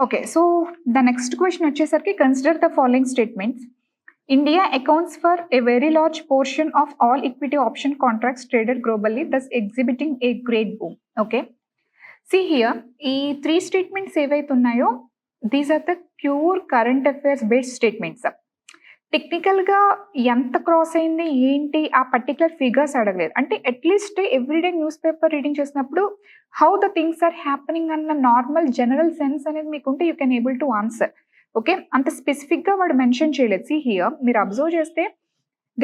Okay, so the next question వచ్చేసరికి consider the following statements. India accounts for a very large portion of all equity option contracts traded globally, thus exhibiting a great boom. Okay, see here, ఈ 3 statements ఏవైతే ఉన్నాయో these are the pure current affairs based statements. టెక్నికల్గా ఎంత cross అయింది ఏంటి ఆ particular figures అడగలేదు. అంటే at least everyday newspaper reading చేసినప్పుడు how the things are happening అన్న నార్మల్ జనరల్ సెన్స్ అనేది మీకుంటే you can able to answer. Okay, అంత స్పెసిఫిక్గా వాడు మెన్షన్ చేయలేదు. సి హియర్ మీరు అబ్జర్వ్ చేస్తే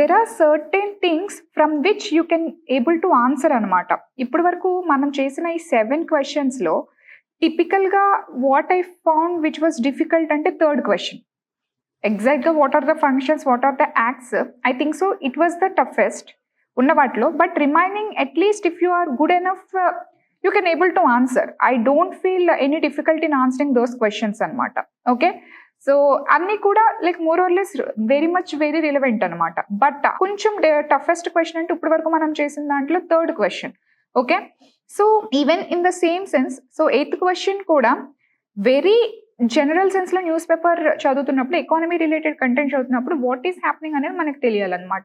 there are certain things from which you can able to answer అనమాట. ఇప్పటి వరకు మనం చేసిన ఈ 7 క్వశ్చన్స్లో టిపికల్గా what I found which was difficult అంటే థర్డ్ క్వశ్చన్. ఎగ్జాక్ట్గా what are the functions, what are the acts, I think so it was the toughest ఉన్న వాటిలో. But remaining at least if you are good enough you can able to answer. I don't feel any difficult in answering those questions అనమాట. Okay, so అన్నీ కూడా like more or less very relevant అనమాట. But కొంచెం toughest question అంటే ఇప్పటి వరకు మనం చేసిన దాంట్లో third question. Okay, so even in the same sense, so 8th question కూడా వెరీ జనరల్ సెన్స్లో న్యూస్ పేపర్ చదువుతున్నప్పుడు, ఎకానమీ రిలేటెడ్ కంటెంట్ చదువుతున్నప్పుడు వాట్ ఈస్ హ్యాపెనింగ్ అనేది మనకు తెలియాలన్నమాట.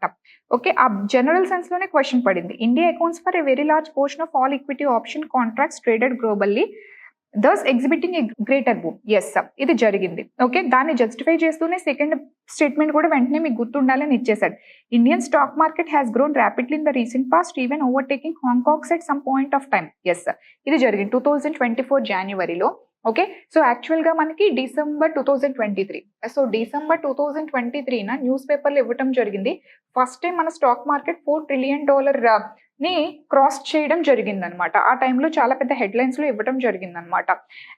ఓకే, ఆ జనరల్ సెన్స్లోనే క్వశ్చన్ పడింది. India accounts for a very large portion of all equity option contracts traded globally, thus exhibiting a greater boom. Yes sir, ఇది జరిగింది. ఓకే, దాన్ని జస్టిఫై చేస్తూనే సెకండ్ స్టేట్మెంట్ కూడా వెంటనే మీకు గుర్తుండాలని ఇచ్చేసాడు. Indian stock market has grown rapidly in the recent past, even overtaking Hong Kong at some point of time. Yes sir, ఇది జరిగింది 2024 జనవరిలో. ఓకే, సో యాక్చువల్గా మనకి డిసెంబర్ 2023, సో డిసెంబర్ 2023 న్యూస్ పేపర్లు ఇవ్వటం జరిగింది. ఫస్ట్ టైం మన స్టాక్ మార్కెట్ $4 ట్రిలియన్ ని క్రాస్ చేయడం జరిగింది అనమాట. ఆ టైంలో చాలా పెద్ద హెడ్లైన్స్లో ఇవ్వడం జరిగింది అనమాట.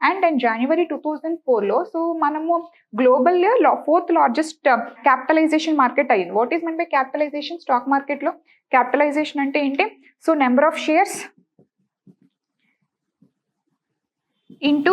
అండ్ జనవరి 2004లో సో మనము global 4th largest capitalization market అయ్యింది. What is mean by capitalization? Stock మార్కెట్లో క్యాపిటలైజేషన్ అంటే ఏంటి? So number of shares into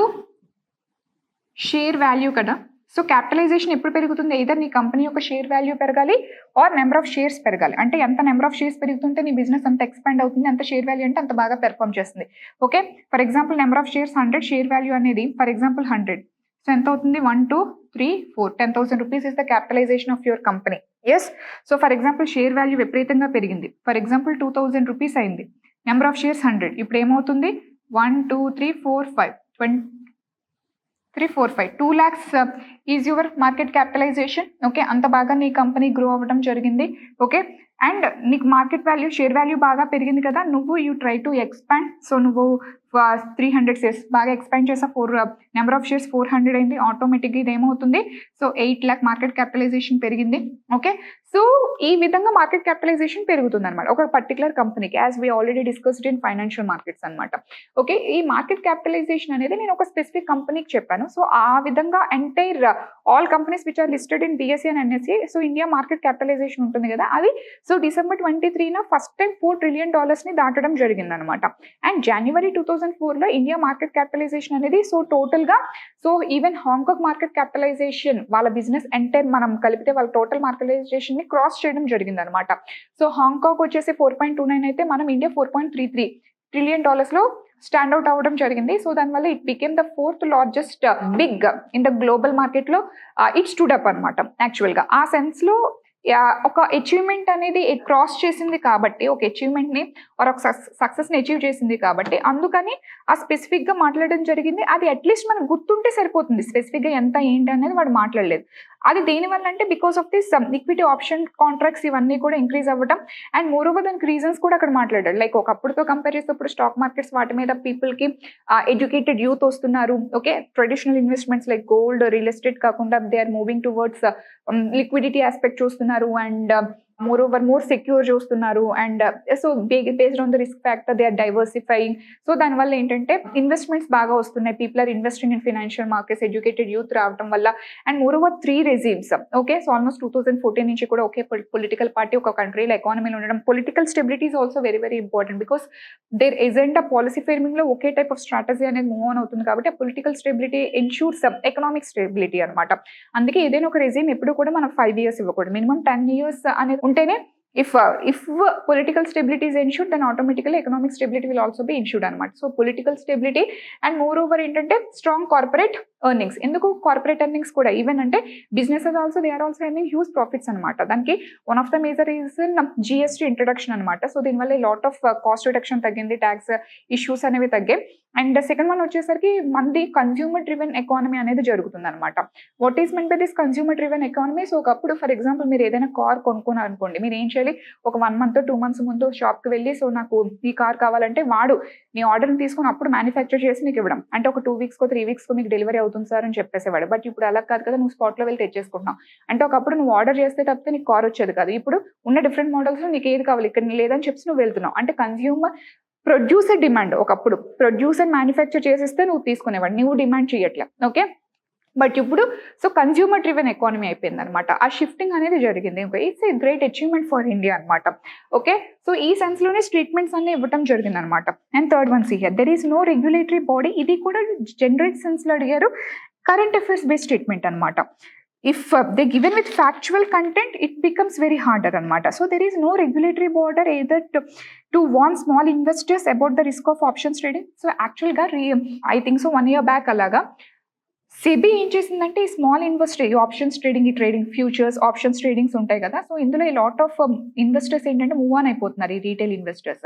share value కదా. సో క్యాపిటలైజేషన్ ఎప్పుడు పెరుగుతుంది? either నీ కంపెనీ యొక్క షేర్ వాల్యూ పెరగాలి ఆర్ నెంబర్ ఆఫ్ షేర్స్ పెరగాలి. అంటే ఎంత నెంబర్ ఆఫ్ షేర్స్ పెరుగుతుంటే నీ బిజినెస్ అంత ఎక్స్పాండ్ అవుతుంది, అంత షేర్ వాల్యూ అంటే అంత బాగా పెర్ఫామ్ చేస్తుంది. Okay, for example number of shares 100, share value అనేది ఫర్ ఎగ్జాంపుల్ 100, సో ఎంత అవుతుంది? 1 2 3 4 10,000 rupees is the capitalisation of your company. Yes, so for example share value విపరీతంగా పెరిగింది. ఫర్ ఎగ్జాంపుల్ 2,000 రూపీస్ అయింది. నెంబర్ ఆఫ్ షేర్స్ 100, ఇప్పుడు ఏమవుతుంది? 1 2 3 4 5 3 4 5 2 lakhs is your market capitalisation. Okay, అంత బాగా నీ కంపెనీ గ్రో అవ్వడం జరిగింది. ఓకే, అండ్ నీకు మార్కెట్ వాల్యూ, షేర్ వాల్యూ బాగా పెరిగింది కదా, నువ్వు you try to expand. So నువ్వు 300 షేర్స్ బాగా ఎక్స్పాండ్ చేసా, నెంబర్ ఆఫ్ షేర్స్ 400 అయింది. ఆటోమేటిక్గా ఇది ఏమవుతుంది? సో 8 lakh మార్కెట్ క్యాపిటలైజేషన్ పెరిగింది. ఓకే, సో ఈ విధంగా మార్కెట్ క్యాపిటలైజేషన్ పెరుగుతుంది అనమాట ఒక పర్టికులర్ కంపెనీకి, as we already discussed in financial markets అనమాట. ఓకే, ఈ మార్కెట్ క్యాపిటలైజేషన్ అనేది నేను ఒక స్పెసిఫిక్ కంపెనీకి చెప్పాను. సో ఆ విధంగా entire all companies which are listed in BSE and NSE, so India market capitalisation ఉంటుంది కదా అది. So December 23 first time $4 trillion ని దాటడం జరిగింది అనమాట. అండ్ జనవరి 2004లో ఇండియా మార్కెట్ క్యాపిటలైజేషన్ అనేది సో టోటల్గా so even Hong Kong market capitalization వాళ్ళ బిజినెస్ ఎంటైర్ మనం కలిపితే వాళ్ళ టోటల్ మార్కెటలైజేషన్ ని క్రాస్ చేయడం జరిగింది అనమాట. సో హాంకాంగ్ వచ్చేసి 4.29 అయితే మనం ఇండియా 4.33 ట్రిలియన్ లో స్టాండ్ అవుట్ అవ్వడం జరిగింది. సో దానివల్ల it became the 4th largest big in the global మార్కెట్లో ఇట్ స్టూడ్ అప్ అనమాట. యాక్చువల్గా ఆ సెన్స్లో ఒక అచీవ్మెంట్ అనేది క్రాస్ చేసింది కాబట్టి, ఒక అచీవ్మెంట్ని ఆర్ ఒక సక్సెస్ని అచీవ్ చేసింది కాబట్టి అందుకని ఆ స్పెసిఫిక్గా మాట్లాడడం జరిగింది. అది అట్లీస్ట్ మనకు గుర్తుంటే సరిపోతుంది. స్పెసిఫిక్గా ఎంత ఏంటి అనేది వాడు మాట్లాడలేదు. అది దేనివల్ల అంటే because of this equity option contracts ఇవన్నీ కూడా ఇంక్రీజ్ అవ్వడం. అండ్ మోర్ ఓవర్ దానికి రీజన్స్ కూడా అక్కడ మాట్లాడాడు. లైక్ ఒకప్పుడుతో కంపేర్ చేసేప్పుడు స్టాక్ మార్కెట్స్ వాటి మీద పీపుల్కి ఎడ్యుకేటెడ్ యూత్ వస్తున్నారు. Okay, traditional investments like gold, real estate కాకుండా they are moving towards liquidity aspect చూస్తున్నారు. And moreover more secure చూస్తున్నారు. And so based on the risk factor they are diversifying. So దానివల్ల ఏంటంటే investments బాగా వస్తున్నాయి. People are investing in financial markets, educated youth రావడం వల్ల. And moreover 3 regimes. Okay, so almost 2014 నుంచి కూడా ఒకే political party ఒక కంట్రీలో ఎకానమీలో ఉండడం. Political stability is also very important because there isn't a policy framing లో ఒకే టైప్ ఆఫ్ స్ట్రాటజీ అనేది మూవ్ ఆన్ అవుతుంది కాబట్టి ఆ political stability ensures economic stability అనమాట. అందుకే ఏదైనా ఒక రెజీమ్ ఎప్పుడు కూడా మనం 5 years ఇవ్వకూడదు, మినిమం 10 years అనేది ఉంటేనే if political stability is ensured, then automatically economic stability will also be ensured అనమాట. So political stability and moreover ఏంటంటే స్ట్రాంగ్ కార్పొరేట్ ఎర్నింగ్స్. ఎందుకు కార్పొరేట్ ఎర్నింగ్స్ కూడా ఈవెన్ అంటే businesses also they are also earning huge profits అనమాట. దానికి one of the major reason GST introduction అనమాట. So దీనివల్ల lot of cost reduction తగ్గింది, tax issues అనేవి తగ్గాయి. అండ్ సెకండ్ వన్ వచ్చేసరికి మనది కన్స్యూమర్ డ్రివెన్ ఎకానమీ అనేది జరుగుతుంది అనమాట. What is mean by this consumer driven economy? So ఒకప్పుడు ఫర్ ఎగ్జాంపుల్ మీరు ఏదైనా కార్ కొనుక్కున్నారు అనుకోండి, మీరు ఏం చేయాలి, ఒక 1 month 2 months ముందు షాప్కి వెళ్ళి సో నాకు ఈ కార్ కావాలంటే వాడు నీ ఆర్డర్ని తీసుకుని అప్పుడు మ్యానుఫ్యాక్చర్ చేసి నీకు ఇవ్వడం, అంటే ఒక 2 weeks 3 weeks మీకు డెలివరీ అవుతుంది సార్ అని చెప్పేసేవాడు. బట్ ఇప్పుడు అలా కాదు కదా, నువ్వు స్పాట్లో వెళ్ళి తెచ్చేసుకుంటున్నావు. అంటే ఒకప్పుడు నువ్వు ఆర్డర్ చేస్తే తప్పితే నీకు కార్ వచ్చేది కాదు. ఇప్పుడు ఉన్న డిఫరెంట్ మోడల్స్లో నీకు ఏది కావాలి, ఇక్కడ లేదని చెప్పి నువ్వు వెళ్తున్నావు. అంటే కన్స్యూమర్ ప్రొడ్యూసర్ డిమాండ్, ఒకప్పుడు ప్రొడ్యూసర్ మ్యానుఫ్యాక్చర్ చేసిస్తే నువ్వు తీసుకునేవాడు, నువ్వు డిమాండ్ చేయట్లే. ఓకే, బట్ ఇప్పుడు సో కన్స్యూమర్ డ్రివెన్ ఎకానమీ అయిపోయింది అనమాట. ఆ షిఫ్టింగ్ అనేది జరిగింది. It's a great achievement for India అనమాట. ఓకే, సో ఈ సెన్స్లోనే స్టేట్మెంట్స్ అన్ని ఇవ్వడం జరిగింది అనమాట. And third one here, there is no regulatory body. ఇది కూడా జనరల్ సెన్స్లో అడిగారు, కరెంట్ అఫైర్స్ బేస్డ్ స్టేట్మెంట్ అనమాట. If they given with factual content, it becomes very harder anamata. So there is no regulatory border either to warn small investors about the risk of options trading. So actually ga I think so 1 year back alaga SEBI ఏం చేసిందంటే ఈ small investor, ఈ options trading, ఈ trading futures options tradings ఉంటాయి కదా, so ఇందులో ఈ lot of investors ఏంటంటే మూవ్ ఆన్ అయిపోతున్నారు, ఈ రీటైల్ ఇన్వెస్టర్స్.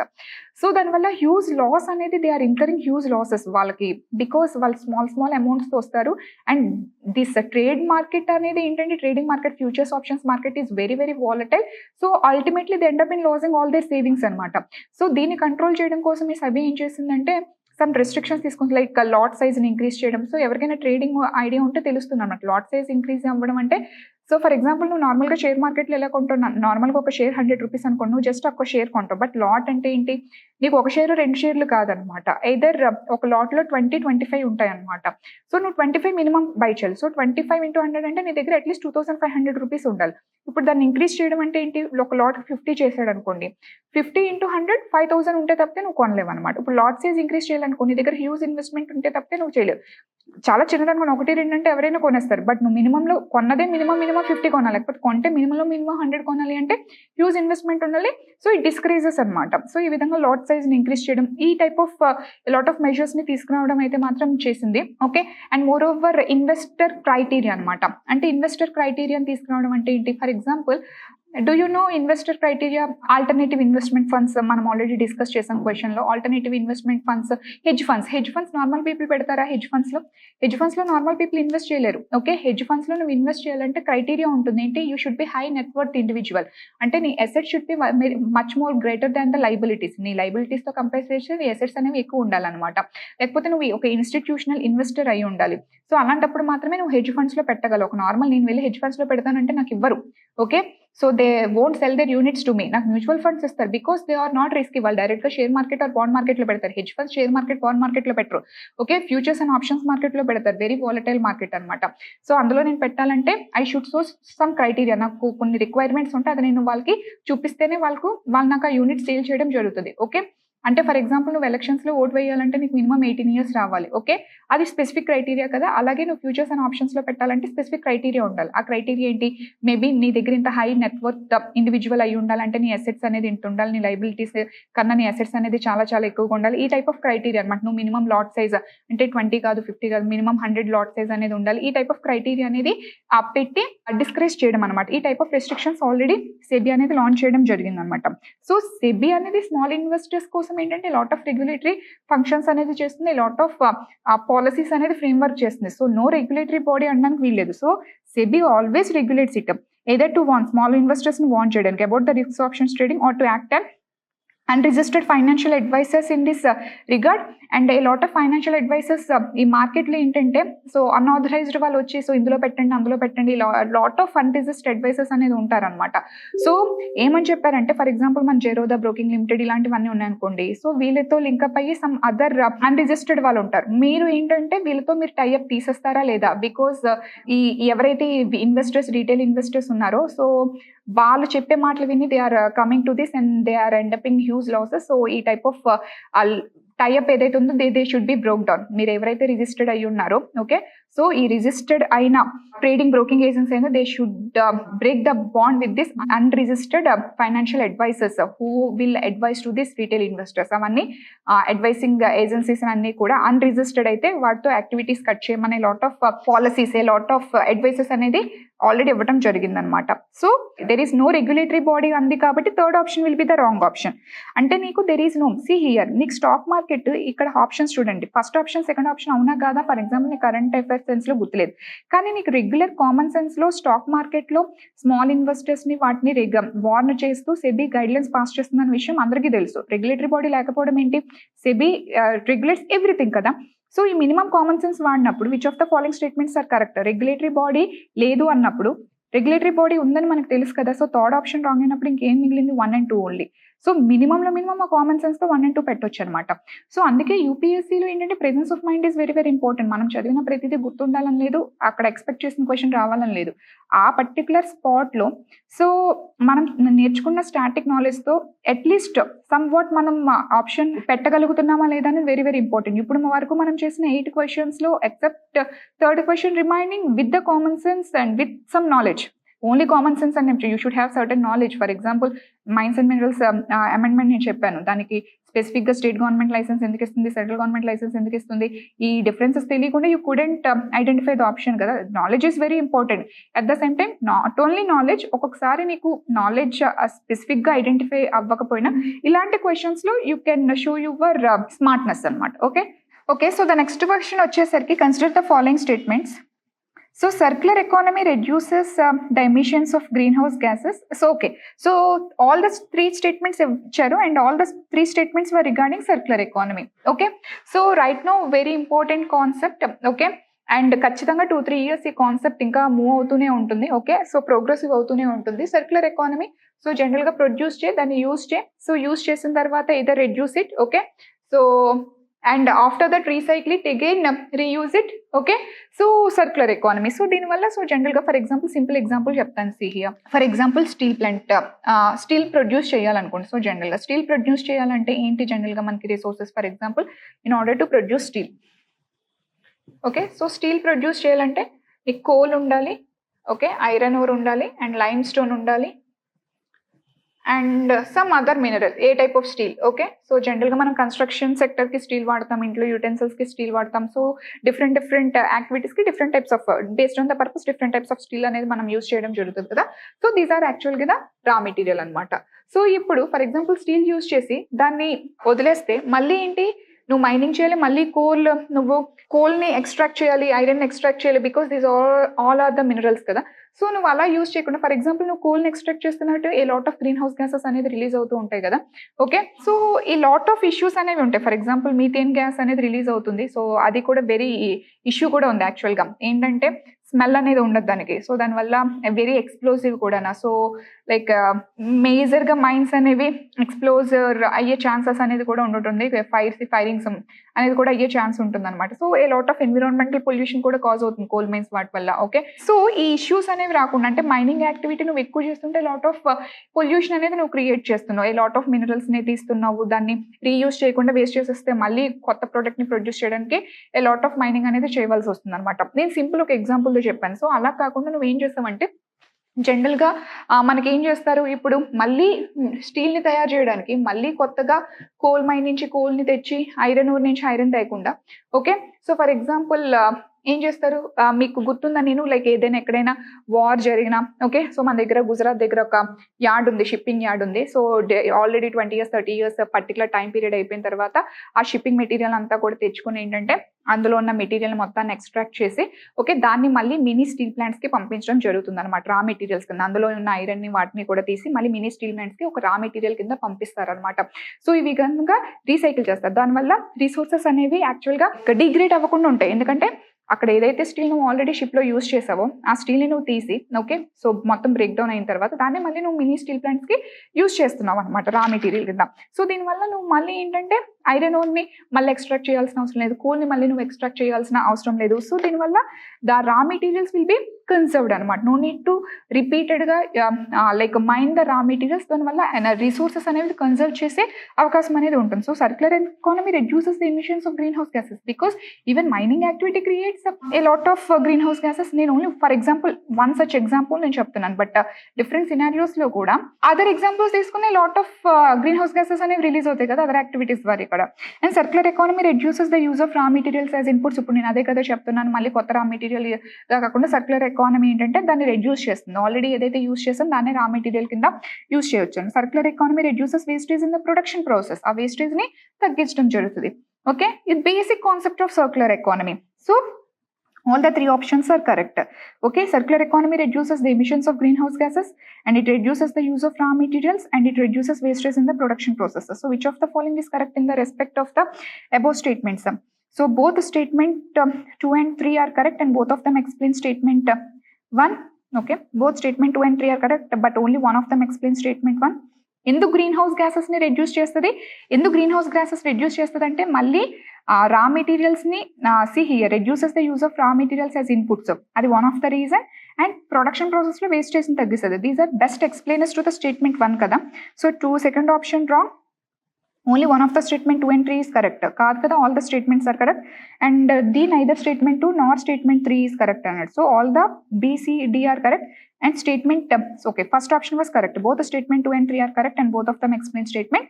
సో దానివల్ల హ్యూజ్ లాస్ అనేది, they are incurring huge losses వాళ్ళకి, బికాస్ వాళ్ళు స్మాల్ అమౌంట్స్తో వస్తారు. అండ్ దిస్ ట్రేడ్ మార్కెట్ అనేది ఏంటంటే, trading market, futures options market is very very volatile. So ultimately they end up in losing all there savings అనమాట. So దీన్ని control చేయడం కోసం ఈ సెబీ ఏం చేసిందంటే సమ్ రెస్ట్రిక్షన్స్ తీసుకుంది, లైక్ లాట్ సైజ్ని ఇంక్రీజ్ చేయడం. సో ఎవరికైనా ట్రేడింగ్ ఐడియా ఉంటే తెలుస్తుంది అన్నమాట, లాట్ సైజ్ ఇంక్రీజ్ అవ్వడం అంటే. సో ఫర్ ఎగ్జాంపుల్ నువ్వు నార్మల్గా షేర్ మార్కెట్లో ఎలా కొంటున్నావు, నార్మల్గా ఒక షేర్ 100 rupees అనుకోండి, నువ్వు జస్ట్ ఒక షేర్ కొంటావు. బట్ లాట్ అంటే ఏంటి, నీకు ఒక షేర్ 2 షేర్లు కాదనమాట, ఐదర్ ఒక లాట్లో 20-25 ఉంటాయి అనమాట. సో నువ్వు 25 మినిమం బై చేయాలి. సో 25 into 100 అంటే నీ దగ్గర అట్లీస్ట్ 2500 rupees ఉండాలి. ఇప్పుడు దాన్ని ఇంక్రీజ్ చేయడం అంటే ఏంటి, ఒక లాట్ 50 చేసాడు అనుకోండి, 50 into 100 5000 ఉంటే తప్పితే నువ్వు కొనలేవు అనమాట. ఇప్పుడు లాట్ సైజ్ ఇంక్రీజ్ చేయాలనుకో, నీ దగ్గర హ్యూజ్ ఇన్వెస్ట్మెంట్ ఉంటే తప్పితే నువ్వు చేయలేవు. చాలా చిన్నదనుకోండి, 1-2 అంటే ఎవరైనా కొనేస్తారు. బట్ నువ్వు మినిమంలో కొన్నదే మినిమం 50 కొనాలి, లేకపోతే కొంటే మినిమంలో 100 కొనాలి అంటే హ్యూజ్ ఇన్వెస్ట్మెంట్ ఉండాలి. సో ఇట్ డిస్క్రీజెస్ అనమాట. సో ఈ విధంగా లాట్ సైజ్ని ఇంక్రీజ్ చేయడం, ఈ టైప్ ఆఫ్ లాట్ ఆఫ్ మెజర్స్ని తీసుకురావడం అయితే మాత్రం చేసింది. Okay, and more over investor criteria అనమాట. అంటే ఇన్వెస్టర్ క్రైటీరియాని తీసుకురావడం అంటే ఏంటి, for example do you know investor criteria, alternative investment funds మనం ఆల్రెడీ డిస్కస్ చేసాం క్వశ్చన్లో. Alternative investment funds, hedge funds normal people పెడతారా? హెడ్జ్ ఫండ్స్లో నార్మల్ పీపుల్ ఇన్వెస్ట్ చేయలేరు. ఓకే, హెడ్జ్ ఫండ్స్లో నువ్వు ఇన్వెస్ట్ చేయాలంటే క్రైటీరియా ఉంటుంది ఏంటి, you should be high net worth individual. అంటే నీ assets should be much more greater than the liabilities. నీ లైబిలిటీస్తో కంపేర్ చేసి నీ అసెట్స్ అనేవి ఎక్కువ ఉండాలన్నమాట. లేకపోతే నువ్వు ఒక ఇన్స్టిట్యూషనల్ ఇన్వెస్టర్ అయి ఉండాలి. సో అలాంటప్పుడు మాత్రమే నువ్వు హెడ్జ్ ఫండ్స్లో పెట్టగలవు. ఒక నార్మల్ నేను వెళ్ళి హెడ్జ్ ఫండ్స్లో పెడతానంటే నాకు ఇవ్వరు. Okay, so they won't sell their units to me, నాకు మ్యూచువల్ ఫండ్స్ ఇస్తారు, because they are not risky. వాళ్ళు డైరెక్ట్గా షేర్ మార్కెట్ ఆర్ బాండ్ మార్కెట్లో పెడతారు. Hedge funds share market, bond మార్కెట్లో పెట్టరు. ఓకే, ఫ్యూచర్స్ అండ్ ఆప్షన్స్ మార్కెట్లో పెడతారు, వెరీ వాలటైల్ మార్కెట్ అనమాట. సో అందులో నేను పెట్టాలంటే I should show some criteria, నాకు కొన్ని రిక్వైర్మెంట్స్ ఉంటాయి, అది నేను వాళ్ళకి చూపిస్తేనే వాళ్ళు నాకు ఆ యూనిట్ సేల్ చేయడం జరుగుతుంది. ఓకే, అంటే ఫర్ ఎగ్జాంపుల్ నువ్వు ఎలక్షన్స్లో ఓట్ వేయాలంటే నీకు మినిమం 18 years రావాలి. ఓకే, అది స్పెసిఫిక్ క్రైటీరియా కదా. అలాగే నువ్వు ఫ్యూచర్స్ అండ్ ఆప్షన్స్లో పెట్టాలంటే స్పెసిఫిక్ క్రైటీరియా ఉండాలి. ఆ క్రైటీరియా ఏంటి, మేబీ నీ దగ్గర ఇంత హై నెట్వర్త్ ఇండివిజువల్ అయి ఉండాలంటే నీ అసెట్స్ అనేది ఇంత ఉండాలి, నీ లైబిలిటీస్ కన్నా నీ అసెట్స్ అనేది చాలా చాలా ఎక్కువగా ఉండాలి. ఈ టైప్ ఆఫ్ క్రైటీరియా అనమాట. నువ్వు మినిమం లాట్ సైజ్ అంటే 20 కాదు 50 కాదు, మినిమం 100 లాట్ సైజ్ అనేది ఉండాలి. ఈ టైప్ ఆఫ్ క్రైటీరియా అనేది పెట్టి డిస్కరేజ్ చేయడం అనమాట. ఈ type of restrictions already SEBI అనేది లాంచ్ చేయడం జరిగింది అనమాట. సో సెబీ అనేది స్మాల్ ఇన్వెస్టర్స్ కోసం ఏంటంటే లాట్ ఆఫ్ రెగ్యులేటరీ ఫంక్షన్స్ అనేది చేస్తుంది, లాట్ ఆఫ్ పాలసీస్ అనేది ఫ్రేమ్ వర్క్ చేస్తుంది. సో నో రెగ్యులేటరీ బాడీ అనడానికి వీల్లేదు. So SEBI always regulates it, either to warn small investors ని వార్న్ చేయడానికి about the risks of options trading or to act as unregistered financial advisors in this regard. And a lot of financial advisers ఈ మార్కెట్లో ఏంటంటే, so unauthorised వాళ్ళు వచ్చి so ఇందులో పెట్టండి అందులో పెట్టండి, లాట్ ఆఫ్ అన్రిజిస్టర్డ్ అడ్వైసర్స్ అనేది ఉంటారనమాట. సో ఏమని చెప్పారంటే, ఫర్ ఎగ్జాంపుల్ మన జెరోదా బ్రోకింగ్ లిమిటెడ్ ఇలాంటివన్నీ ఉన్నాయనుకోండి, సో వీళ్ళతో లింకప్ అయ్యి సమ్ అదర్ అన్రిజిస్టర్డ్ వాళ్ళు ఉంటారు. మీరు ఏంటంటే వీళ్ళతో మీరు టైఅప్ తీసేస్తారా లేదా, బికాజ్ ఈ ఎవరైతే ఇన్వెస్టర్స్ రీటైల్ ఇన్వెస్టర్స్ ఉన్నారో, సో వాళ్ళు చెప్పే మాటలు విని they are coming to this and they are end up in huge losses. So ఈ టైప్ ఆఫ్ టైఅప్ ఏదైతే ఉందో they should be broke down. మీరు ఎవరైతే రిజిస్టర్డ్ అయ్యి ఉన్నారో, ఓకే, సో ఈ రిజిస్టర్డ్ అయిన ట్రేడింగ్ బ్రోకింగ్ ఏజెన్సీ అయినా they should break the bond with this unregistered financial advisers who will advise to this retail investors. అవన్నీ అడ్వైసింగ్ ఏజెన్సీస్ అన్ని కూడా అన్రిజిస్టర్డ్ అయితే వాటితో యాక్టివిటీస్ కట్ చేయమనే lot of policies, lot of advices అనేది already ఇవ్వడం జరిగిందనమాట. So there is no regulatory body అంది కాబట్టి third option will be the wrong option. అంటే నీకు there is no see here, నీకు స్టాక్ మార్కెట్ ఇక్కడ ఆప్షన్స్ చూడండి, ఫస్ట్ ఆప్షన్ సెకండ్ ఆప్షన్ అవునా కాదా, ఫర్ ఎగ్జాంపుల్ నీ కరెంట్ అఫైర్స్ సెన్స్ లో గుర్తులేదు, కానీ నీకు రెగ్యులర్ కామన్ సెన్స్ లో స్టాక్ మార్కెట్ లో స్మాల్ ఇన్వెస్టర్స్ ని వాటిని వార్న్ చేస్తూ సెబీ గైడ్ లైన్స్ పాస్ చేస్తున్న విషయం అందరికీ తెలుసు. రెగ్యులేటరీ బాడీ లేకపోవడం ఏంటి, సెబీ రెగ్యులేట్స్ ఎవ్రీథింగ్ కదా. సో ఈ మినిమం కామన్ సెన్స్ వాడినప్పుడు which of the following statements are correct, regulatory body లేదు అన్నప్పుడు రెగ్యులేటరీ బాడీ ఉందని మనకు తెలుసు కదా. సో థర్డ్ ఆప్షన్ రాంగ్ అయినప్పుడు ఇంకేం మిగిలింది 1 and 2 ఓన్లీ. సో మినిమంలో మినిమం ఆ కామన్ సెన్స్ తో 1 and 2 పెట్టొచ్చు అనమాట. సో అందుకే యూపీఎస్సీలో ఏంటంటే presence of mind is very very important. మనం చదివిన ప్రతిదీ గుర్తుండాలని లేదు, అక్కడ ఎక్స్పెక్ట్ చేసిన క్వశ్చన్ రావాలని లేదు, ఆ పర్టికులర్ స్పాట్ లో సో మనం నేర్చుకున్న స్టాటిక్ నాలెడ్జ్ తో అట్లీస్ట్ సమ్ వాట్ మనం ఆప్షన్ పెట్టగలుగుతున్నామా లేదా అనేది వెరీ వెరీ ఇంపార్టెంట్. ఇప్పుడు వరకు మనం చేసిన 8 questions లో except third question remaining with the common sense and with some knowledge, only common sense అని you should have certain knowledge. For example mines and minerals amendment నేను చెప్పాను, దానికి స్పెసిఫిక్ గా స్టేట్ గవర్నమెంట్ లైసెన్స్ ఎందుకు ఇస్తుంది, central government licence ఎందుకు ఇస్తుంది, ఈ డిఫరెన్సెస్ తెలియకుండా you couldn't identify the option కదా. Knowledge is very important. At the same time not only knowledge, ఒక్కొక్కసారి నీకు నాలెడ్జ్ స్పెసిఫిక్ గా ఐడెంటిఫై అవ్వకపోయినా ఇలాంటి క్వశ్చన్స్ లో you can show your smartness అనమాట. Okay so the next question వచ్చేసరికి consider the following statements. So circular economy reduces the emissions of greenhouse gases. So all the 3 statements icharu and all the 3 statements were regarding circular economy. Okay, so right now very important concept. Okay, and ఖచ్చితంగా 2-3 years ఈ concept ఇంకా move అవుతూనే ఉంటుంది. Okay, so progressive అవుతూనే ఉంటుంది. Circular economy, so general గా produce చేయి, దాన్ని యూజ్ చేసిన తర్వాత either reduce it. Okay, so and after that recycle it again reuse it. Okay, so circular economy. So దీనివల్ల సో జనరల్గా ఫర్ ఎగ్జాంపుల్ సింపుల్ ఎగ్జాంపుల్ చెప్తాను. Here for example steel plant, steel produce చేయాలనుకోండి. So జనరల్గా steel produce చేయాలంటే ఏంటి, జనరల్గా మనకి resources for example in order to produce steel. Okay, so steel produce చేయాలంటే మీకు కోల్ ఉండాలి, ఓకే, ఐరన్ ఓర్ ఉండాలి, అండ్ లైమ్ స్టోన్ ఉండాలి, and some other mineral, a type of steel. Okay, so జనరల్గా మనం కన్స్ట్రక్షన్ సెక్టర్కి స్టీల్ వాడతాం, ఇంట్లో యూటెన్సిల్స్కి స్టీల్ వాడతాం. సో డిఫరెంట్ యాక్టివిటీస్కి different types of based on the purpose different types of steel అనేది మనం యూజ్ చేయడం జరుగుతుంది కదా. సో దీస్ ఆర్ యాక్చువల్గా ద రా మెటీరియల్ అనమాట. సో ఇప్పుడు ఫర్ ఎగ్జాంపుల్ స్టీల్ యూజ్ చేసి దాన్ని వదిలేస్తే మళ్ళీ ఏంటి, నువ్వు మైనింగ్ చేయాలి, మళ్ళీ నువ్వు కోల్ని ఎక్స్ట్రాక్ట్ చేయాలి, ఐరన్ ఎక్స్ట్రాక్ట్ చేయాలి, because these all are the minerals కదా. సో నువ్వు అలా యూజ్ చేయకుండా ఫర్ ఎగ్జాంపుల్ నువ్వు కోల్ని ఎక్స్ట్రాక్ట్ చేస్తున్నట్టు ఏ lot of green house gases అనేది రిలీజ్ అవుతూ ఉంటాయి కదా. ఓకే, సో ఈ లాట్ ఆఫ్ ఇష్యూస్ అనేవి ఉంటాయి. ఫర్ ఎగ్జాంపుల్ మీథేన్ గ్యాస్ అనేది రిలీజ్ అవుతుంది. సో అది కూడా వెరీ ఇష్యూ కూడా ఉంది యాక్చువల్గా. ఏంటంటే స్మెల్ అనేది ఉండదు దానికి. సో దానివల్ల వెరీ ఎక్స్ప్లోజివ్ కూడా. సో లైక్ మేజర్గా మైన్స్ అనేవి ఎక్స్ప్లోజర్ అయ్యే ఛాన్సెస్ అనేది కూడా ఉంటుంది, ఫైరింగ్స్ అనేది కూడా అయ్యే ఛాన్స్ ఉంటుంది అనమాట. So A lot of environmental pollution కూడా కాజ్ అవుతుంది కోల్ మైన్స్ వాటి వల్ల. ఓకే, సో ఈ ఇష్యూస్ అనేవి రాకుండా, అంటే మైనింగ్ యాక్టివిటీ నువ్వు ఎక్కువ చేస్తుంటే లాట్ ఆఫ్ పొల్యూషన్ అనేది నువ్వు క్రియేట్ చేస్తున్నావు, ఏ లాట్ ఆఫ్ మినరల్స్ని తీస్తున్నావు, దాన్ని రీయూజ్ చేయకుండా వేస్ట్ చేసేస్తే మళ్ళీ కొత్త ప్రోడక్ట్ని ప్రొడ్యూస్ చేయడానికి ఏ లాట్ ఆఫ్ మైనింగ్ అనేది చేయవలసి వస్తుంది అనమాట. నేను సింపుల్ ఒక ఎగ్జాంపుల్తో చెప్పాను. సో అలా కాకుండా నువ్వు ఏం చేస్తావంటే జనరల్గా మనకి ఏం చేస్తారు, ఇప్పుడు మళ్ళీ స్టీల్ని తయారు చేయడానికి మళ్ళీ కొత్తగా కోల్ మైన్ నుంచి కోల్ని తెచ్చి ఐరన్ ఓర్ నుంచి ఐరన్ తేయకుండా, ఓకే, సో ఫర్ ఎగ్జాంపుల్ ఏం చేస్తారు, మీకు గుర్తుందా, నేను లైక్ ఏదైనా ఎక్కడైనా వార్ జరిగినా, ఓకే, సో మన దగ్గర గుజరాత్ దగ్గర ఒక యార్డ్ ఉంది, షిప్పింగ్ యార్డ్ ఉంది. So already 20 years 30 years particular time period అయిపోయిన తర్వాత ఆ షిప్పింగ్ మెటీరియల్ అంతా కూడా తెచ్చుకుని ఏంటంటే అందులో ఉన్న మెటీరియల్ మొత్తాన్ని ఎక్స్ట్రాక్ట్ చేసి, ఓకే, దాన్ని మళ్ళీ మినీ స్టీల్ ప్లాంట్స్కి పంపించడం జరుగుతుంది అనమాట. రా మెటీరియల్స్ కింద అందులో ఉన్న ఐరన్ని వాటిని కూడా తీసి మళ్ళీ మినీ స్టీల్ ప్లాంట్స్కి ఒక రా మెటీరియల్ కింద పంపిస్తారు అనమాట. సో ఇవి కనుక రీసైకిల్ చేస్తారు. దానివల్ల రిసోర్సెస్ అనేవి యాక్చువల్గా డిగ్రేడ్ అవ్వకుండా ఉంటాయి. ఎందుకంటే అక్కడ ఏదైతే స్టీల్ నువ్వు ఆల్రెడీ షిప్లో యూజ్ చేసావో ఆ స్టీల్ని నువ్వు తీసి, ఓకే, సో మొత్తం బ్రేక్ డౌన్ అయిన తర్వాత దాన్ని మళ్ళీ నువ్వు మినీ స్టీల్ ప్లాంట్స్కి యూజ్ చేస్తున్నావు అనమాట రా మెటీరియల్ కింద. సో దీనివల్ల నువ్వు మళ్ళీ ఏంటంటే ఐరన్ ఓర్ని మళ్ళీ ఎక్స్ట్రాక్ట్ చేయాల్సిన అవసరం లేదు, కోల్ని మళ్ళీ నువ్వు ఎక్స్ట్రాక్ట్ చేయాల్సిన అవసరం లేదు. సో దీనివల్ల the raw materials will be conserved అనమాట. నో నీడ్ టు రిపీటెడ్గా like mine the raw materials, దానివల్ల రిసోర్సెస్ అనేవి కన్సర్వ్ చేసే అవకాశం అనేది ఉంటుంది. So circular economy reduces the emissions of green house gases because even mining activity creates a lot of green house gases. నేను only for example one such example నేను చెప్తున్నాను, but different scenarios లో కూడా other examples తీసుకునే lot of green house gases అనేవి release అవుతాయి కదా other activities ద్వారా ఇక్కడ. And circular economy reduces the use of raw materials as inputs. ఇప్పుడు నేను అదే కదా చెప్తున్నాను, మళ్ళీ కొత్త రా మెటీరియల్ కాకుండా సర్క్యులర్ ఎకానమీ ఏంటంటే దాన్ని రెడ్యూస్ చేస్తుంది. ఆల్రెడీ ఏదైతే యూజ్ చేస్తాం దాన్ని రా మెటీరియల్ కింద యూజ్ చేయొచ్చు. Circular economy reduces wastage in the production process. ఆ వేస్టేజ్ ని తగ్గించడం జరుగుతుంది. ఓకే, ఇది basic concept of circular economy. So all the three options are correct. Okay, circular economy reduces the emissions of greenhouse gases and it reduces the use of raw materials and it reduces wastage in the production processes. So which of the following is correct in the respect of the above statements? So both statement 2 and 3 are correct and both of them explain statement 1. Okay, both statement 2 and 3 are correct but only one of them explains statement 1. ఎందుకు green house gases ని reduce చేస్తుంది? ఎందుకు green house gases reduce చేస్తుంది అంటే మళ్ళీ raw materials ని reduces the use of raw materials as inputs, అది one of the reason. And production process లో వేస్టేజ్ ని తగ్గిస్తుంది. These are best explainers to the statement 1 కదా. So 2 second option wrong. Only one of the statement 2 and 3 is correct. కాదు కదా, all the statements are correct and the neither statement 2 nor statement 3 is correct అన్నాడు. So all the B, C, D are correct and statement okay, first option was correct. Both the statement 2 and 3 are correct and both of them explain statement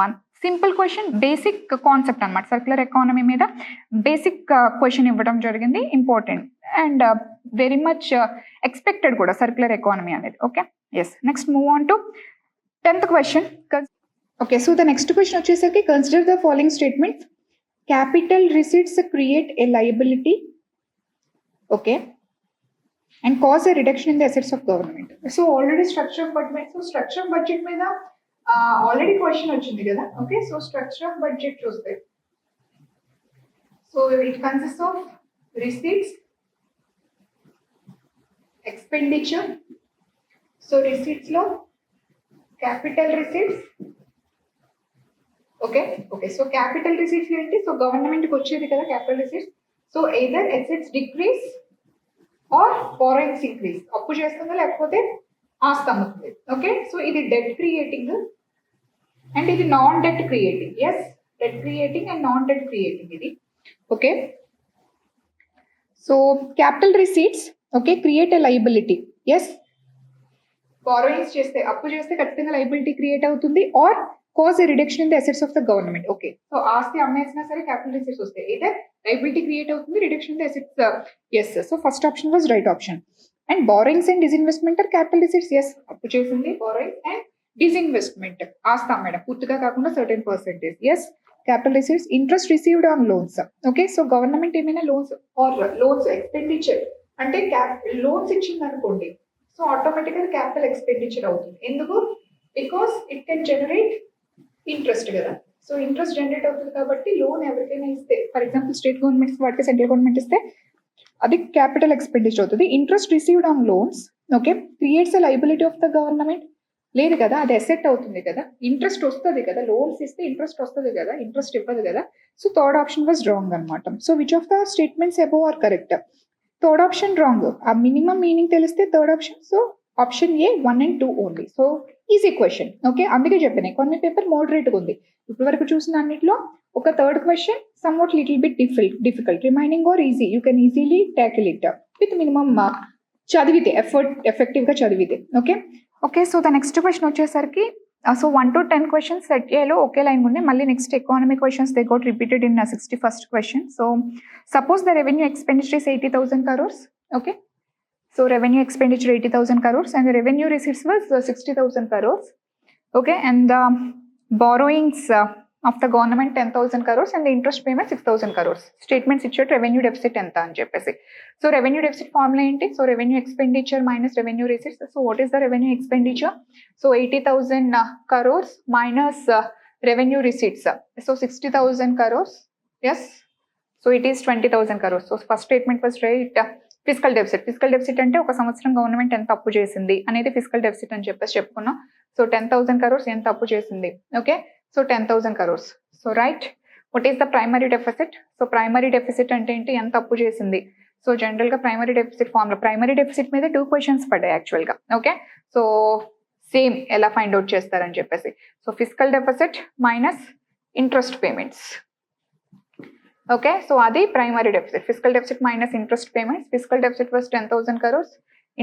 1. Simple question, basic concept అనమాట. Circular economy మీద basic question ఇవ్వడం జరిగింది, important and very much expected కూడా circular economy అనేది. Okay, yes, next move on to 10th question. Okay, so the next question వచ్చేసరికి consider the following statement. Capital receipts create a liability, okay, and cause a reduction in the assets of government. So already structure of budget, so structure of budget మీద already question వచ్చింది కదా. Okay, so structure of budget చూస్తే so it consists of receipts, expenditure. So receipts లో capital receipts. Okay, so capital receipts ఏంటి? So government కి వచ్చేది కదా capital receipts. So either assets decrease or borrowings increase, అప్పు చేస్తుందా లేకపోతే ఆస్తి అమ్ముతుంది. ఓకే, సో ఇది డెట్ క్రియేటింగ్ అండ్ ఇది non debt creating. Yes, debt creating and non debt creating ఇది. Okay, so capital receipts okay create a liability. Yes, borrowings చేస్తే అప్పు చేస్తే ఖచ్చితంగా లయబిలిటీ క్రియేట్ అవుతుంది or cause a reduction in the assets of the government. Okay, so ఆస్తి అమ్మేసినా సరే capital receipts వస్తాయి, either liability create అవుతుంది, reduction in the assets. yes, so first option was right option. And borrowings and disinvestment are capital receipts. yes, అప్పు చేసింది borrowing and disinvestment, ఆస్తి అమ్మేయడం పూర్తిగా కాకుండా certain percentage. yes, capital receipts. Interest received on loans. okay, so government ఏమైనా loans are loans expenditure అంటే loans ఇచ్చింది అనుకోండి, సో ఆటోమేటిక్గా క్యాపిటల్ ఎక్స్పెండిచర్ అవుతుంది. ఎందుకు? Because it can generate interest కదా. సో ఇంట్రెస్ట్ జనరేట్ అవుతుంది కాబట్టి లోన్ ఎవరికైనా ఇస్తే, ఫర్ ఎగ్జాంపుల్ స్టేట్ గవర్నమెంట్స్ వాటికి సెంట్రల్ గవర్నమెంట్ ఇస్తే అది క్యాపిటల్ ఎక్స్పెండిచర్ అవుతుంది. Interest received on loans okay creates a liability of the government. లేదు కదా, అది అసెట్ అవుతుంది కదా, ఇంట్రెస్ట్ వస్తుంది కదా, లోన్స్ ఇస్తే ఇంట్రెస్ట్ వస్తుంది కదా, ఇంట్రెస్ట్ ఇవ్వదు కదా. So third option was wrong అనమాట. So which of the statements above are correct? Third option wrong. ఆ మినిమం మీనింగ్ తెలిస్తే third option. So option A 1 and 2 only. So easy question. Okay, అందుకే చెప్పాను economy paper మోడరేట్గా ఉంది. ఇప్పటి వరకు చూసిన అన్నింటిలో ఒక third question somewhat little bit difficult, remaining are easy, you can easily tackle it with minimum చదివితే ఎఫెక్టివ్గా చదివితే. Okay, so the next question వచ్చేసరికి సో 1 to 10 క్వశ్చన్స్ సెట్ చేయలో ఒకే లైన్ ఉన్నాయి. మళ్ళీ next economy questions they got repeated in 61st question. So suppose the revenue expenditure is 80,000 crores. ఓకే, so revenue expenditure 80,000 crores and the revenue receipts was 60,000 crores. okay, and the borrowings of the government 10,000 crores and the interest payment 6,000 crores. statements ichche revenue deficit enta ani cheppesi. so revenue deficit formula enti? so revenue expenditure minus revenue receipts. so what is the revenue expenditure? so 80,000 crores minus revenue receipts. so 60,000 crores. yes, so it is 20,000 crores. so first statement was right. Physical deficit అంటే ఒక సంవత్సరం government ఎంత అప్పు చేసింది అనేది physical deficit అని చెప్పేసి చెప్పుకున్నాం. సో 10,000 crores ఎంత అప్పు చేసింది? Okay, so 10,000 crores. So right, what is the primary deficit? So primary deficit అంటే ఏంటి? ఎంత అప్పు చేసింది. సో జనరల్గా primary deficit formula, primary deficit మీద 2 క్వశ్చన్స్ పడ్డాయి యాక్చువల్గా. ఓకే, సో సేమ్ ఎలా ఫైండ్ అవుట్ చేస్తారని చెప్పేసి. So fiscal deficit minus interest payments. Okay, so అది primary deficit. Fiscal deficit minus interest payments. Fiscal deficit was 10,000 crores.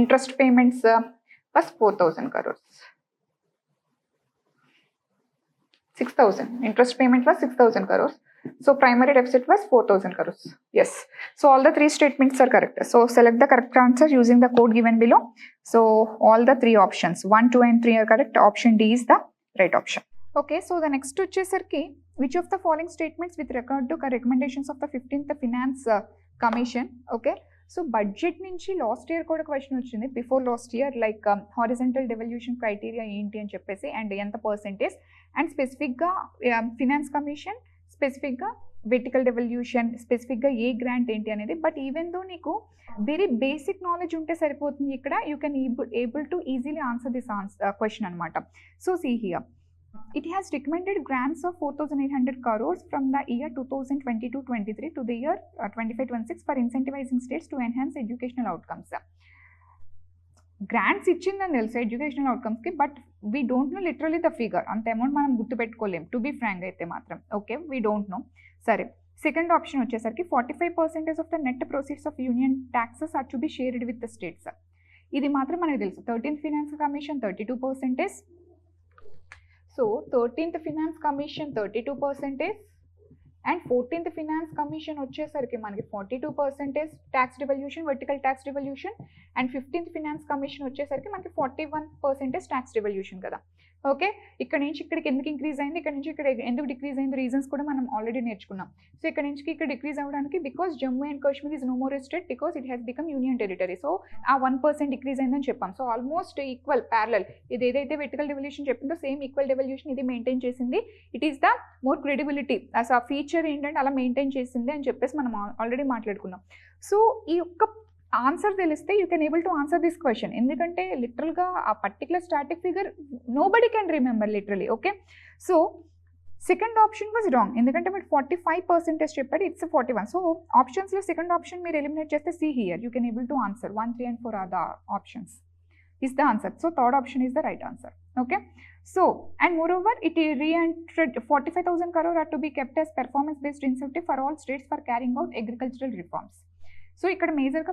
Interest payments was 4,000 crores. 6,000. Interest payment was 6,000 crores. So primary deficit was 4,000 crores. Yes. So all the 3 statements are correct. So select the correct answer using the code given below. So all the 3 options 1, 2 and 3 are correct. Option D is the right option. Okay, so the next వచ్చేసరికి which of the following statements with regard to recommendations of the 15th Finance Commission. Okay. So budget నుంచి last year కూడా question వచ్చింది, before last year, like horizontal devolution criteria ఏంటి అని చెప్పేసి and ఎంత percentage, and స్పెసిఫిక్గా finance commission, స్పెసిఫిక్గా vertical devolution, స్పెసిఫిక్గా ఏ గ్రాంట్ ఏంటి అనేది. బట్ ఈవెన్ దో నీకు వెరీ బేసిక్ నాలెడ్జ్ ఉంటే సరిపోతుంది, ఇక్కడ you can able to easily answer this question అనమాట. So see here, it has recommended grants of 4,800 crores from the year 2022-23 to the year 25-26 for incentivizing states to enhance educational outcomes. Grants ఇచ్చిందని తెలుసు educational అవుట్కమ్స్కి, but we don't know literally the figure. అంత amount మనం గుర్తుపెట్టుకోలేం, to be frank అయితే మాత్రం. Okay, we don't know. సరే, second option వచ్చేసరికి 45% of the net proceeds of union taxes are to be shared with the states. ఇది మాత్రం మనకు తెలుసు. 13th finance commission 32%. So 13th finance commission 32% and 14th finance commission వచ్చేసరికి మనకి 42% tax devolution, vertical tax devolution, and 15th finance commission వచ్చేసరికి మనకి 41% tax devolution కదా. Okay, ఇక్కడ నుంచి ఇక్కడికి ఎందుకు ఇంక్రీజ్ అయింది, ఇక్కడ నుంచి ఇక్కడ ఎందుకు డిక్రీజ్ అయింది, రీజన్స్ కూడా మనం ఆల్రెడీ నేర్చుకున్నాం. సో ఇక్కడ నుంచి ఇక్కడ డిక్రీజ్ అవ్వడానికి because Jammu and Kashmir is no more a state because it has become union territory. So ఆ 1% డిక్రీజ్ అయిందని చెప్పాం. సో ఆల్మోస్ట్ ఈక్వల్ ప్యారలల్, ఇది ఏదైతే వెర్టికల్ డెవల్యూషన్ చెప్పిందో సేమ్ ఈక్వల్ డెవల్యూషన్ ఇది మెయింటైన్ చేసింది. It is the more credibility, అసలు ఆ ఫీచర్ ఏంటంటే అలా మెయింటైన్ చేసింది అని చెప్పేసి మనం ఆల్రెడీ మాట్లాడుకున్నాం. సో ఈ యొక్క ఆన్సర్ తెలిస్తే you can able to answer this question, ఎందుకంటే లిటరల్గా ఆ particular static figure nobody can remember literally. Okay, so second option was wrong, ఎందుకంటే మీరు 45% చెప్పాడు, ఇట్స్ 41. సో ఆప్షన్స్లో సెకండ్ ఆప్షన్ మీరు ఎలిమినేట్ చేస్తే see here you can able to answer 1, 3 and 4 are the options is the answer. So third option is the right answer. Okay, so and moreover it re-entered 45,000 crore are to be kept as performance based incentive for all states for carrying out agricultural reforms. So ఇక్కడ మేజర్గా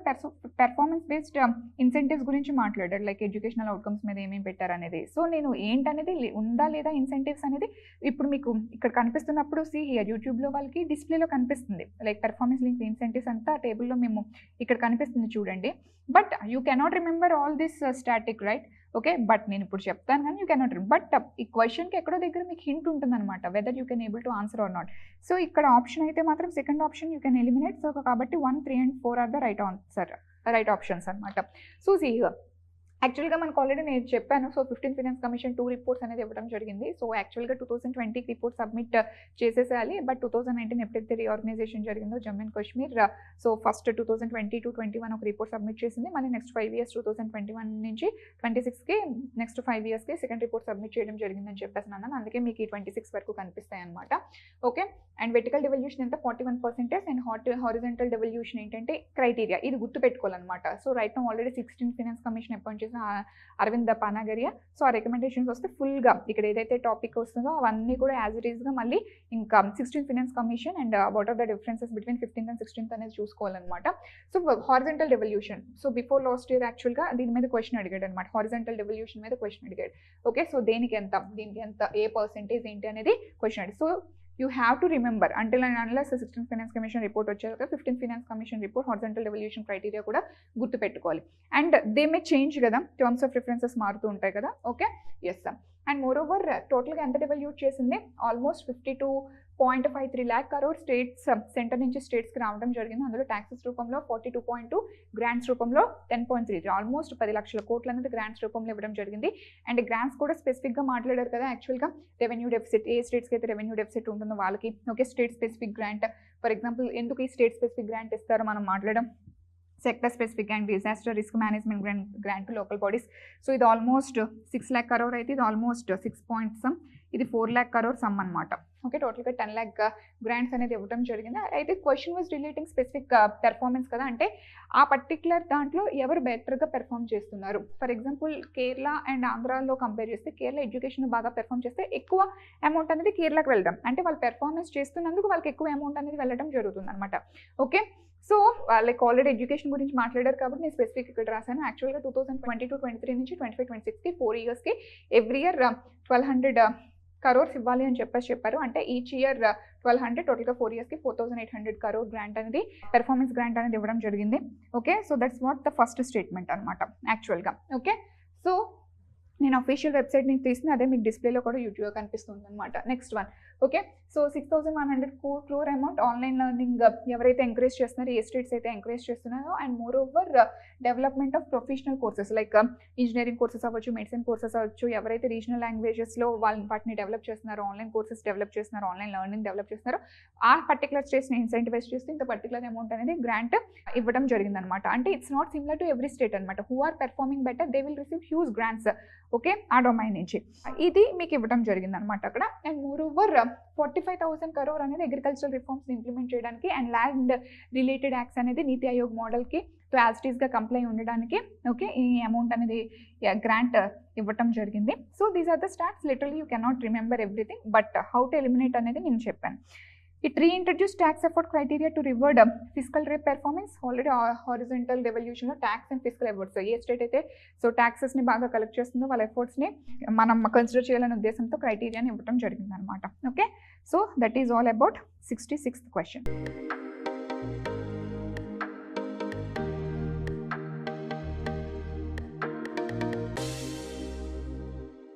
performance based incentives గురించి మాట్లాడారు, like educational outcomes మీద ఏమేమి పెట్టారనేది. So నేను ఏంటనేది ఉందా లేదా ఇన్సెంటివ్స్ అనేది ఇప్పుడు మీకు ఇక్కడ కనిపిస్తున్నప్పుడు సి హియర్ యూట్యూబ్లో వాళ్ళకి డిస్ప్లేలో కనిపిస్తుంది, లైక్ పెర్ఫార్మెన్స్ లింక్ ఇన్సెంటివ్స్ అంతా టేబుల్లో మేము ఇక్కడ కనిపిస్తుంది చూడండి. But you cannot remember all this static, right? Okay, but నేను ఇప్పుడు చెప్తాను కానీ యూ కెనాట్ రిమెంబర్. బట్ ఈ క్వశ్చన్కి ఎక్కడో దగ్గర మీకు హింట్ ఉంటుందన్నమాట, whether you can able to answer or not. So ఇక్కడ ఆప్షన్ అయితే మాత్రం second option you can eliminate. So కాబట్టి 1, 3 and 4 are the right answer, right options అనమాట. సో సీ హియర్, యాక్చువల్గా మనకు ఆల్రెడీ నేను చెప్పాను. So 15th finance commission 2 reports అనేది ఇవ్వడం జరిగింది. సో యాక్చువల్గా 2020కి రిపోర్ట్ సబ్మిట్ చేసేసేయాలి, బట్ 2019 ఎప్పుడైతే రీఆర్గనైజేషన్ జరిగిందో Jammu and Kashmir, so first 2020-21 ఒక రిపోర్ట్ సబ్మిట్ చేసింది. మళ్ళీ నెక్స్ట్ 5 years 2021 నుంచి 26కి నెక్స్ట్ 5 yearsకి సెకండ్ రిపోర్ట్ సబ్మిట్ చేయడం జరిగిందని చెప్పేసి అన్నాను. అందుకే మీకు ఈ 26 వరకు కనిపిస్తాయి అనమాట. ఓకే, అండ్ వెర్టికల్ డెవల్యూషన్ ఎంత 41% అండ్ హారిజంటల్ డెవల్యూషన్ ఏంటంటే క్రైటీరియా, ఇది గుర్తు పెట్టుకోవాలన్నమాట. So right now already 16th finance commission appoint Arvind Panagariya. So ఆ రికమెండేషన్స్ వస్తే ఫుల్గా ఇక్కడ ఏదైతే టాపిక్ వస్తుందో అవన్నీ కూడా యాజ్ ఇట్ ఈస్గా మళ్ళీ ఇంకా 16th finance commission and what are the differences between 15th and 16th అనేది చూసుకోవాలన్నమాట. So horizontal devolution, so before last year యాక్చువల్గా దీని మీద క్వశ్చన్ అడిగాడు అనమాట, హారిజంటల్ డెవల్యూషన్ మీద క్వశ్చన్ అడిగాడు. ఓకే, సో దీనికి ఎంత, దీనికి ఎంత, ఏ పర్సెంటేజ్ ఏంటి అనేది క్వశ్చన్ అడిగి. So you have to remember until and unless 16th finance commission report వచ్చాక 15th finance commission report horizontal devolution criteria కూడా గుర్తుపెట్టుకోవాలి. అండ్ దే మే చేంజ్ కదా, టర్మ్స్ ఆఫ్ రిఫరెన్సెస్ మారుతూ ఉంటాయి కదా. Okay, yes sir. And moreover టోటల్గా ఎంత devolute చేసింది, almost 52.53 lakh crore states centre నుంచి స్టేట్స్కి రావడం జరిగింది. అందులో ట్యాక్సెస్ రూపంలో 42.2, గ్రాంట్స్ రూపంలో 10.3, ఆల్మోస్ట్ 10 లక్షల కోట్లు అనేది గ్రాంట్స్ రూపంలో ఇవ్వడం జరిగింది. అండ్ గ్రాంట్స్ కూడా స్పెసిఫిక్గా మాట్లాడారు కదా, యాక్చువల్గా రెవెన్యూ డెఫిసిట్, ఏ స్టేట్స్కి అయితే రెవెన్యూ డెఫిసిట్ ఉంటుందో వాళ్ళకి. Okay, state specific grant, for example ఎందుకు ఈ స్టేట్ స్పెసిఫిక్ గ్రాంట్ ఇస్తారో మనం మాట్లాడడం. Sector specific and disaster risk management grant local bodies. So ఇది ఆల్మోస్ట్ 6 lakh crore అయితే ఇది ఆల్మోస్ట్ 6 point some, ఇది 4 lakh crore సమ్ అనమాట. ఓకే, టోటల్గా 10 lakh గ్రాంట్స్ అనేది ఇవ్వడం జరిగింది. అయితే question was relating specific performance కదా, అంటే ఆ పర్టికులర్ దాంట్లో ఎవరు బెటర్గా పెర్ఫామ్ చేస్తున్నారు. ఫర్ ఎగ్జాంపుల్ కేరళ అండ్ ఆంధ్రాలో కంపేర్ చేస్తే కేరళ ఎడ్యుకేషన్ బాగా పెర్ఫామ్ చేస్తే ఎక్కువ అమౌంట్ అనేది కేరళకి వెళ్దాం, అంటే వాళ్ళు పెర్ఫార్మెన్స్ చేస్తున్నందుకు వాళ్ళకి ఎక్కువ అమౌంట్ అనేది వెళ్ళడం జరుగుతుంది అనమాట. Okay, so like already education గురించి మాట్లాడారు కాబట్టి నేను స్పెసిఫిక్ ఇక్కడ రాశాను. యాక్చువల్గా 2022-23 నుంచి 25-26కి 4 yearsకి ఎవ్రీ ఇయర్ 1200 crores ఇవ్వాలి అని చెప్పారు. అంటే ఈచ్ ఇయర్ 1200, టోటల్గా 4 yearsకి 4800 crore గ్రాంట్ అనేది పెర్ఫార్మెన్స్ గ్రాంట్ అనేది ఇవ్వడం జరిగింది. Okay, so that's what the first statement అనమాట యాక్చువల్గా. ఓకే, సో నేను అఫీషియల్ వెబ్సైట్ నుంచి తీసిన అదే మీకు డిస్ప్లేలో కూడా యూట్యూబ్లో కనిపిస్తుంది అనమాట. Next one, okay, so 6100 crore amount online learning ఎవరైతే ఎంకరేజ్ చేస్తున్నారో, ఏ స్టేట్స్ అయితే ఎంకరేజ్ చేస్తున్నారో, and more over development of professional courses like engineering courses అవ్వచ్చు, మెడిసిన్ కోర్సెస్ అవ్వచ్చు, ఎవరైతే రీజనల్ లాంగ్వేజెస్లో వాటిని డెవలప్ చేస్తున్నారో, ఆన్లైన్ కోర్సెస్ డెవలప్ చేస్తున్నారో, ఆన్లైన్ లెర్నింగ్ డెవలప్ చేస్తున్నారో, ఆ పర్టికులర్ స్టేట్స్ని ఇన్సెంటివైజ్ చేస్తూ ఇంత పర్టికులర్ అమౌంట్ అనేది గ్రాంట్ ఇవ్వడం జరిగిందనమాట. అంటే it's not similar to every state అనమాట. Who are performing better they will receive huge grants. Okay, ఆ డొమైన్ నుంచి ఇది మీకు ఇవ్వడం జరిగింది అనమాట అక్కడ. అండ్ మోర్ ఓవర్ 45,000 crore అనేది అగ్రికల్చరల్ రిఫార్మ్స్ ఇంప్లిమెంట్ చేయడానికి అండ్ ల్యాండ్ రిలేటెడ్ యాక్ట్స్ అనేది నీతి ఆయోగ్ మోడల్కి యాజిటీస్గా కంప్లై ఉండడానికి ఓకే ఈ అమౌంట్ అనేది గ్రాంట్ ఇవ్వటం జరిగింది. So these are the stats. Literally you cannot remember everything, but how to eliminate అనేది నేను చెప్పాను. It reintroduced tax effort criteria to reward fiscal rate performance. Already horizontal devolution of tax and fiscal efforts. So, A state అయితే so ట్యాక్సెస్ని బాగా collect చేస్తుందో వాళ్ళ ఎఫర్ట్స్ని మనం consider చేయాలనే ఉద్దేశంతో క్రైటీరియాని ఇవ్వడం జరిగింది అనమాట. Okay, so that is all about 66th question.